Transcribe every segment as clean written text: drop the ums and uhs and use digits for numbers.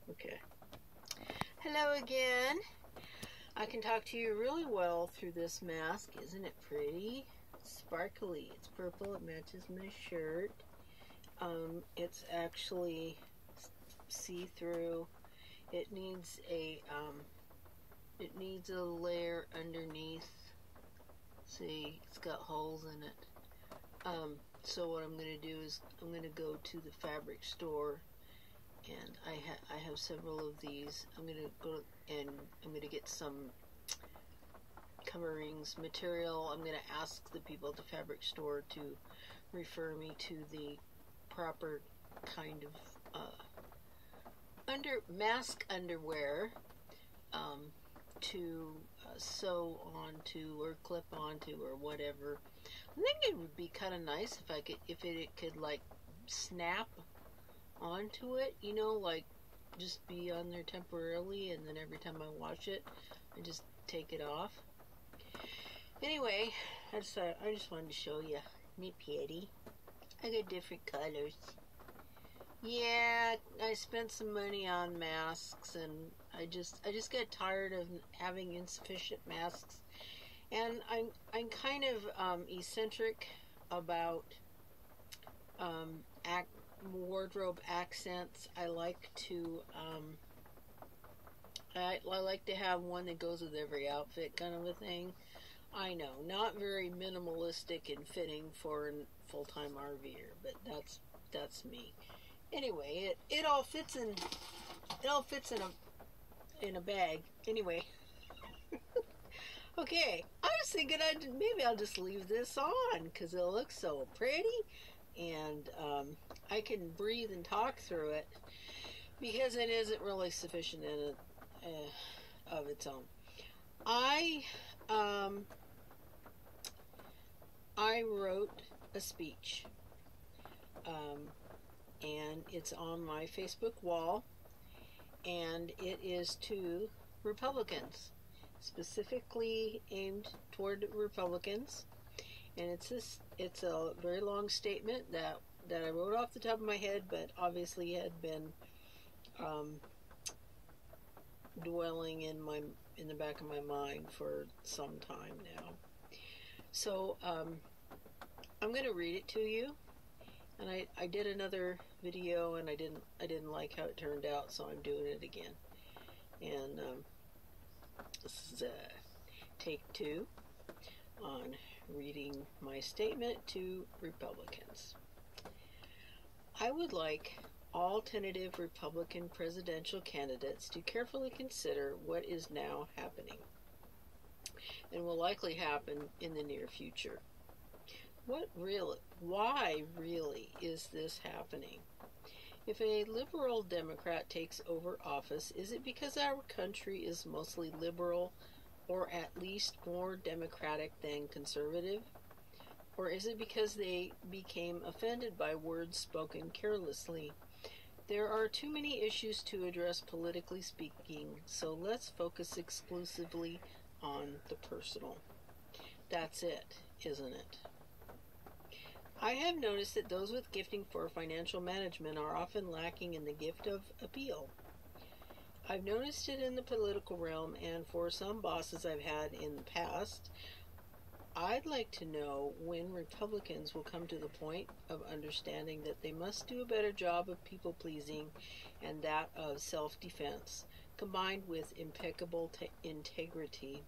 Okay. Hello again. I can talk to you really well through this mask. Isn't it pretty? It's sparkly. It's purple. It matches my shirt. It's actually see-through. It needs a layer underneath. See, it's got holes in it. So what I'm going to do is I'm going to go to the fabric store, and I have several of these. I'm going to go and I'm going to get some coverings material. I'm going to ask the people at the fabric store to refer me to the proper kind of mask underwear to sew onto or clip onto or whatever. I think it would be kind of nice if it could like snap onto it, you know, like just be on there temporarily, and then every time I wash it, I just take it off. Anyway, I just wanted to show you. Me pretty. I got different colors. Yeah, I spent some money on masks, and I just get tired of having insufficient masks. And I'm kind of eccentric about wardrobe accents. I like to I like to have one that goes with every outfit, kind of a thing. I know, not very minimalistic and fitting for a full-time RVer, but that's me. Anyway, it all fits in a bag. Anyway. Okay, I was thinking maybe I'll just leave this on because it looks so pretty, and I can breathe and talk through it because it isn't really sufficient in it of its own. I wrote a speech, and it's on my Facebook wall, and it is to Republicans, specifically aimed toward Republicans, and it's a very long statement that I wrote off the top of my head, but obviously had been dwelling in the back of my mind for some time now. So I'm going to read it to you, and I did another video, and I didn't like how it turned out, so I'm doing it again. And this is take 2 on reading my statement to Republicans. I would like all tentative Republican presidential candidates to carefully consider what is now happening and will likely happen in the near future. Why really is this happening? If a liberal Democrat takes over office, is it because our country is mostly liberal, or at least more democratic than conservative? Or is it because they became offended by words spoken carelessly? There are too many issues to address politically speaking, so let's focus exclusively on the personal. That's it, isn't it? I have noticed that those with gifting for financial management are often lacking in the gift of appeal. I've noticed it in the political realm, and for some bosses I've had in the past. I'd like to know when Republicans will come to the point of understanding that they must do a better job of people-pleasing and that of self-defense, combined with impeccable integrity.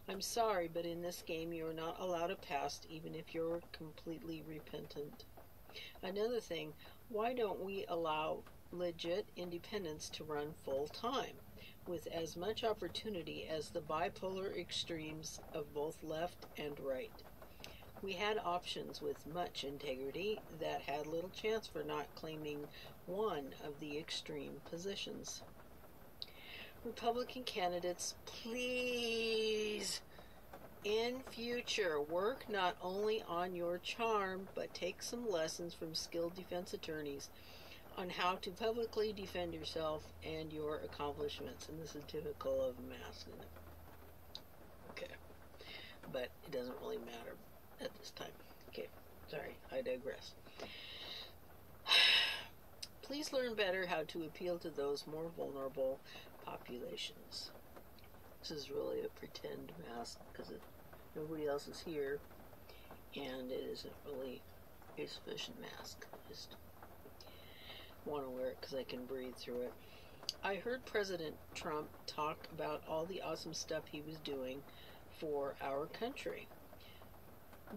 I'm sorry, but in this game you are not allowed a past, even if you're completely repentant. Another thing, why don't we allow legit independents to run full-time, with as much opportunity as the bipolar extremes of both left and right? We had options with much integrity that had little chance for not claiming one of the extreme positions. Republican candidates, please, in future, work not only on your charm, but take some lessons from skilled defense attorneys on how to publicly defend yourself and your accomplishments. And this is typical of mask. Okay. But it doesn't really matter at this time. Okay. Sorry, I digress. Please learn better how to appeal to those more vulnerable populations. This is really a pretend mask because nobody else is here, and it isn't really a sufficient mask. I just want to wear it because I can breathe through it. I heard President Trump talk about all the awesome stuff he was doing for our country,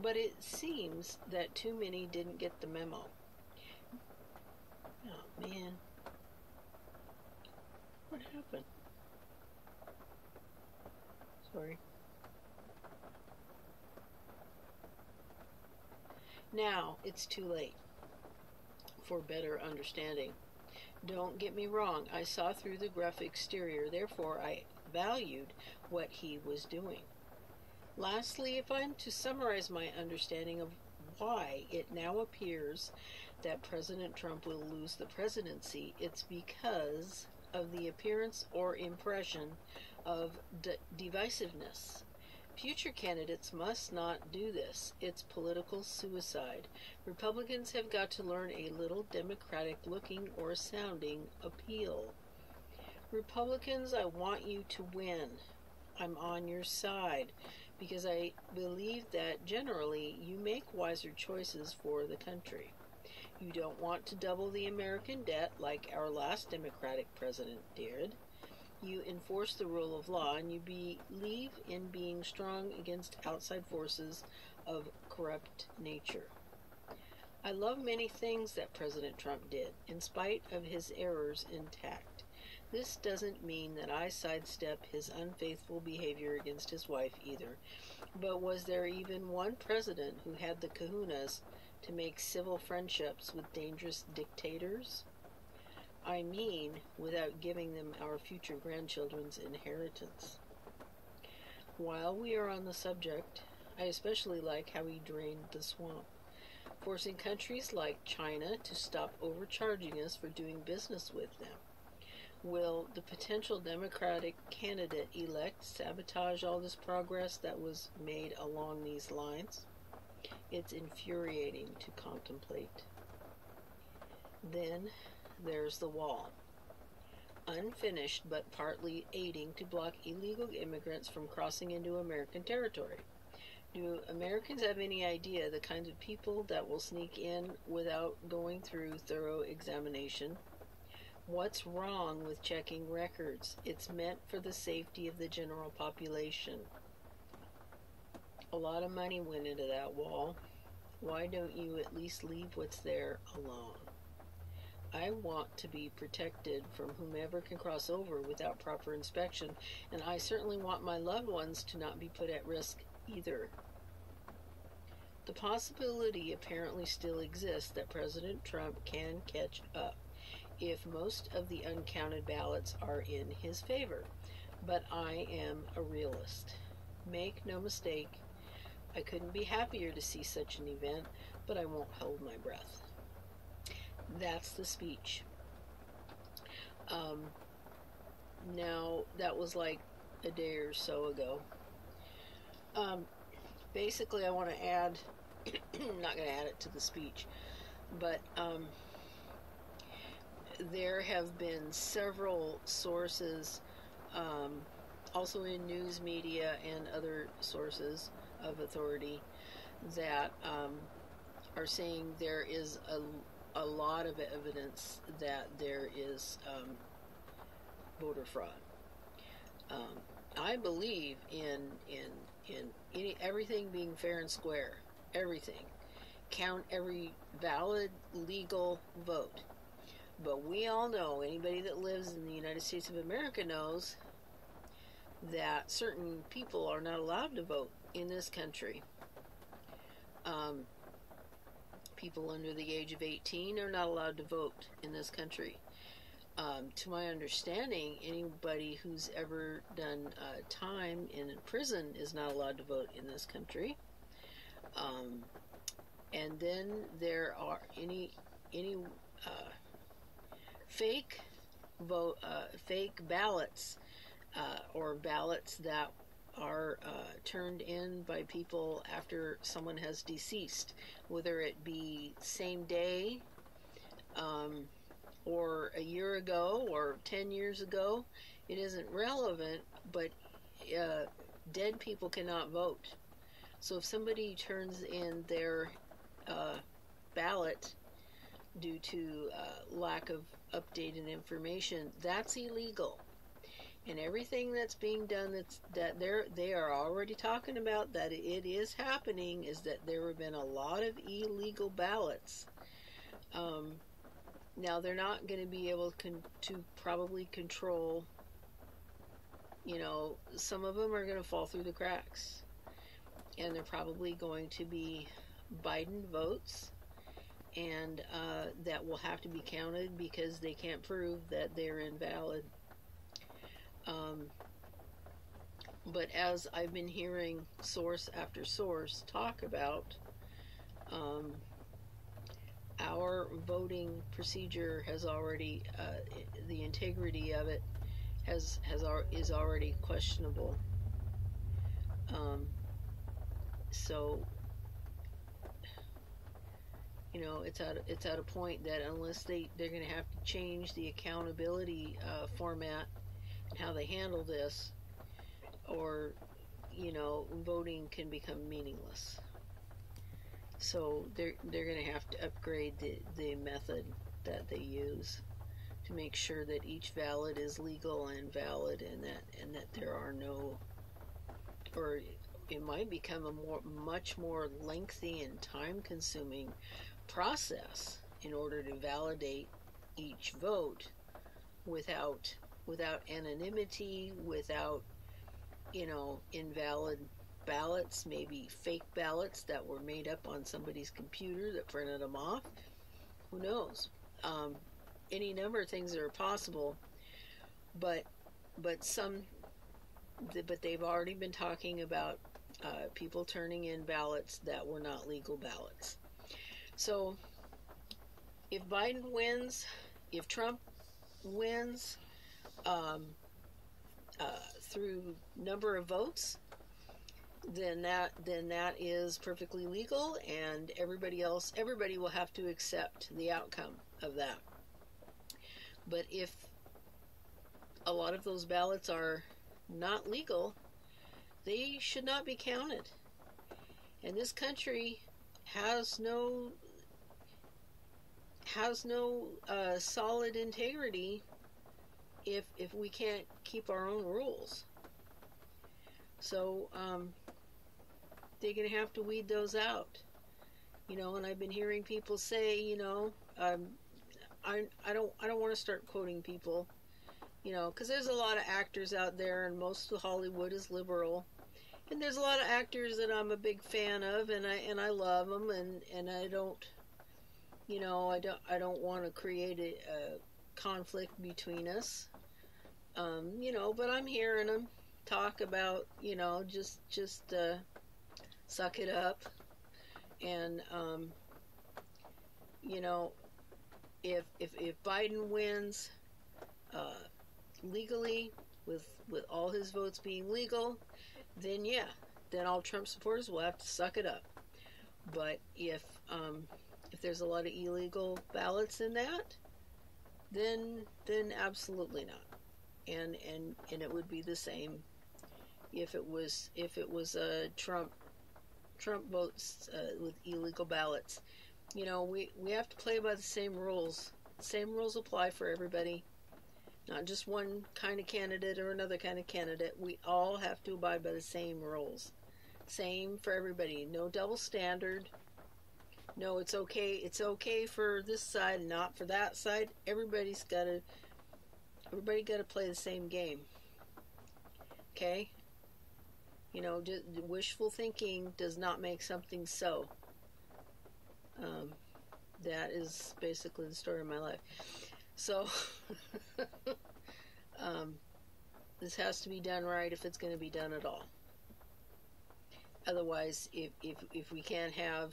but it seems that too many didn't get the memo. Oh man, what happened? Sorry. Now it's too late for better understanding. Don't get me wrong, I saw through the gruff exterior, therefore I valued what he was doing. Lastly, if I'm to summarize my understanding of why it now appears that President Trump will lose the presidency, it's because of the appearance or impression of divisiveness. Future candidates must not do this. It's political suicide. Republicans have got to learn a little Democratic looking or sounding appeal. Republicans, I want you to win. I'm on your side because I believe that generally you make wiser choices for the country. You don't want to double the American debt like our last Democratic president did. You enforce the rule of law, and you believe in being strong against outside forces of corrupt nature. I love many things that President Trump did, in spite of his errors intact. This doesn't mean that I sidestep his unfaithful behavior against his wife either, but was there even one president who had the kahunas to make civil friendships with dangerous dictators? I mean, without giving them our future grandchildren's inheritance. While we are on the subject, I especially like how he drained the swamp, forcing countries like China to stop overcharging us for doing business with them. Will the potential Democratic candidate-elect sabotage all this progress that was made along these lines? It's infuriating to contemplate. Then there's the wall, unfinished but partly aiding to block illegal immigrants from crossing into American territory. Do Americans have any idea the kinds of people that will sneak in without going through thorough examination? What's wrong with checking records? It's meant for the safety of the general population. A lot of money went into that wall. Why don't you at least leave what's there alone? I want to be protected from whomever can cross over without proper inspection, and I certainly want my loved ones to not be put at risk either. The possibility apparently still exists that President Trump can catch up if most of the uncounted ballots are in his favor, but I am a realist. Make no mistake, I couldn't be happier to see such an event, but I won't hold my breath. That's the speech. Now, that was like a day or so ago. Basically, I want to add, I'm not going to add it to the speech, but there have been several sources, also in news media and other sources of authority, that are saying there is a lot of evidence that there is voter fraud. I believe in everything being fair and square. Everything. Count every valid, legal vote. But we all know, anybody that lives in the United States of America knows that certain people are not allowed to vote in this country. People under the age of 18 are not allowed to vote in this country. To my understanding, anybody who's ever done time in prison is not allowed to vote in this country. And then there are any fake ballots or ballots that are turned in by people after someone has deceased, whether it be same day, or a year ago or 10 years ago, it isn't relevant, but uh, dead people cannot vote. So if somebody turns in their uh, ballot due to lack of updated information, that's illegal. And everything that's being done they are already talking about that it is happening is that there have been a lot of illegal ballots. Um, Now they're not going to be able to probably control. Some of them are going to fall through the cracks, and they're probably going to be Biden votes, and that will have to be counted because they can't prove that they're invalid. Um, but as I've been hearing source after source talk about, um, our voting procedure has already, the integrity of it is already questionable. Um, so it's at a point that unless they're going to have to change the accountability format and how they handle this, or voting can become meaningless. So they're going to have to upgrade the method that they use to make sure that each ballot is legal and valid, and that there are no, or it might become a much more lengthy and time consuming process in order to validate each vote without anonymity, without invalid ballots, maybe fake ballots that were made up on somebody's computer that printed them off. Who knows? Um, any number of things that are possible, but some, but they've already been talking about people turning in ballots that were not legal ballots. So if Biden wins, if Trump wins through number of votes, then that is perfectly legal, and everybody will have to accept the outcome of that. But if a lot of those ballots are not legal, they should not be counted. And this country has no solid integrity if we can't keep our own rules. So they're going to have to weed those out. And I've been hearing people say, I don't want to start quoting people, because there's a lot of actors out there, and most of Hollywood is liberal, and there's a lot of actors that I'm a big fan of, and I love them, and I don't want to create a conflict between us, but I'm hearing them talk about, just suck it up, and if Biden wins legally, with all his votes being legal, then then all Trump supporters will have to suck it up. But if there's a lot of illegal ballots in that, then absolutely not. And it would be the same if it was Trump votes with illegal ballots. We have to play by the same rules. Same rules apply for everybody, not just one kind of candidate or another kind of candidate. We all have to abide by the same rules. Same for everybody. No double standard. No, it's okay for this side, not for that side. Everybody got to play the same game. Okay? Wishful thinking does not make something so. That is basically the story of my life. So, this has to be done right if it's going to be done at all. Otherwise, if we can't have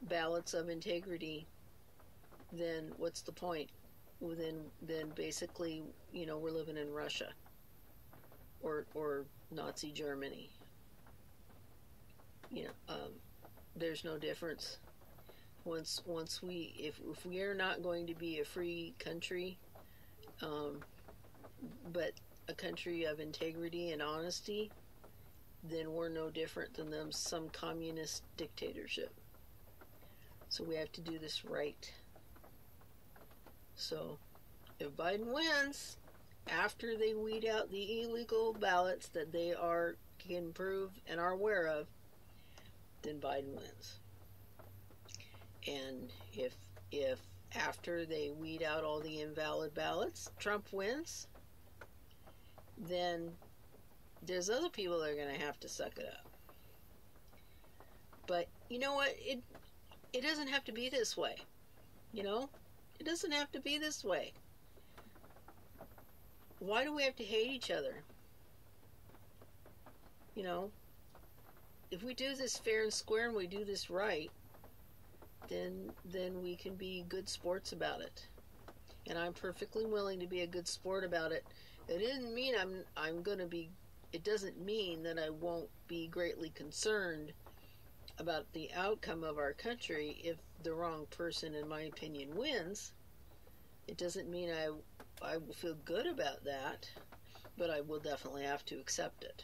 ballots of integrity, then what's the point? Well, then basically, we're living in Russia or Nazi Germany. There's no difference. once we, if we are not going to be a free country, but a country of integrity and honesty, then we're no different than some communist dictatorship. So we have to do this right. So if Biden wins, after they weed out the illegal ballots that they can prove and are aware of, then Biden wins. And if after they weed out all the invalid ballots, Trump wins, then there's other people that are going to have to suck it up. But you know what? It doesn't have to be this way. You know? It doesn't have to be this way. Why do we have to hate each other? You know? If we do this fair and square and we do this right, then we can be good sports about it. And I'm perfectly willing to be a good sport about it. It doesn't mean I'm going to be, it doesn't mean that I won't be greatly concerned about the outcome of our country if the wrong person, in my opinion, wins. It doesn't mean I will feel good about that, but I will definitely have to accept it,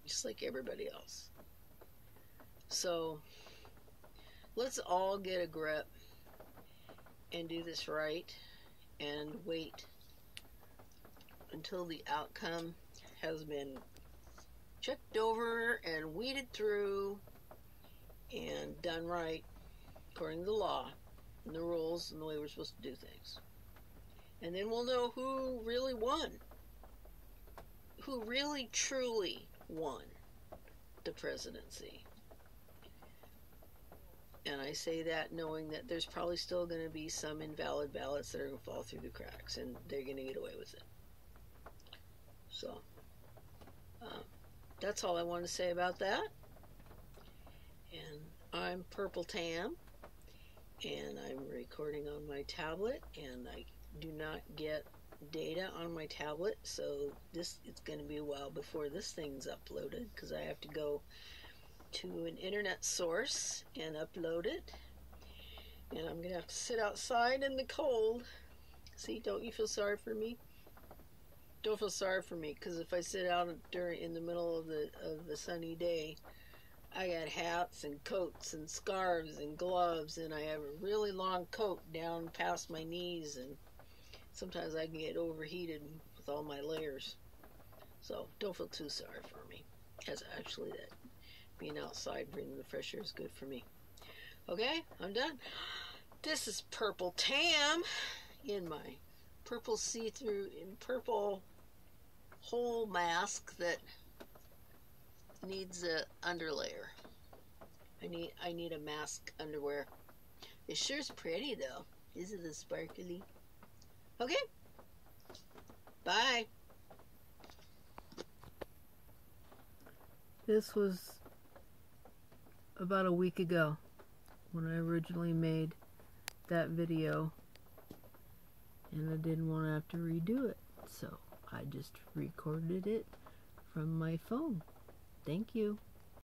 just like everybody else. So let's all get a grip and do this right and wait until the outcome has been checked over and weeded through and done right according to the law and the rules and the way we're supposed to do things. And then we'll know who really won, who really truly won the presidency. And I say that knowing that there's probably still going to be some invalid ballots that are going to fall through the cracks, and they're going to get away with it. So that's all I want to say about that. And I'm Purple Tam, and I'm recording on my tablet, and I do not get data on my tablet, so it's going to be a while before this thing's uploaded, because I have to go to an internet source and upload it, and I'm going to have to sit outside in the cold. See, don't you feel sorry for me? Don't feel sorry for me, because if I sit out in the middle of the sunny day, I got hats and coats and scarves and gloves, and I have a really long coat down past my knees, and sometimes I can get overheated with all my layers. So don't feel too sorry for me, as actually that being outside breathing the fresh air is good for me. Okay, I'm done. This is Purple Tam in my purple see-through, in purple whole mask that needs a underlayer. I need a mask underwear. It sure's pretty though. Isn't it sparkly? Okay. Bye. This was about a week ago when I originally made that video, and I didn't want to have to redo it, so I just recorded it from my phone. Thank you.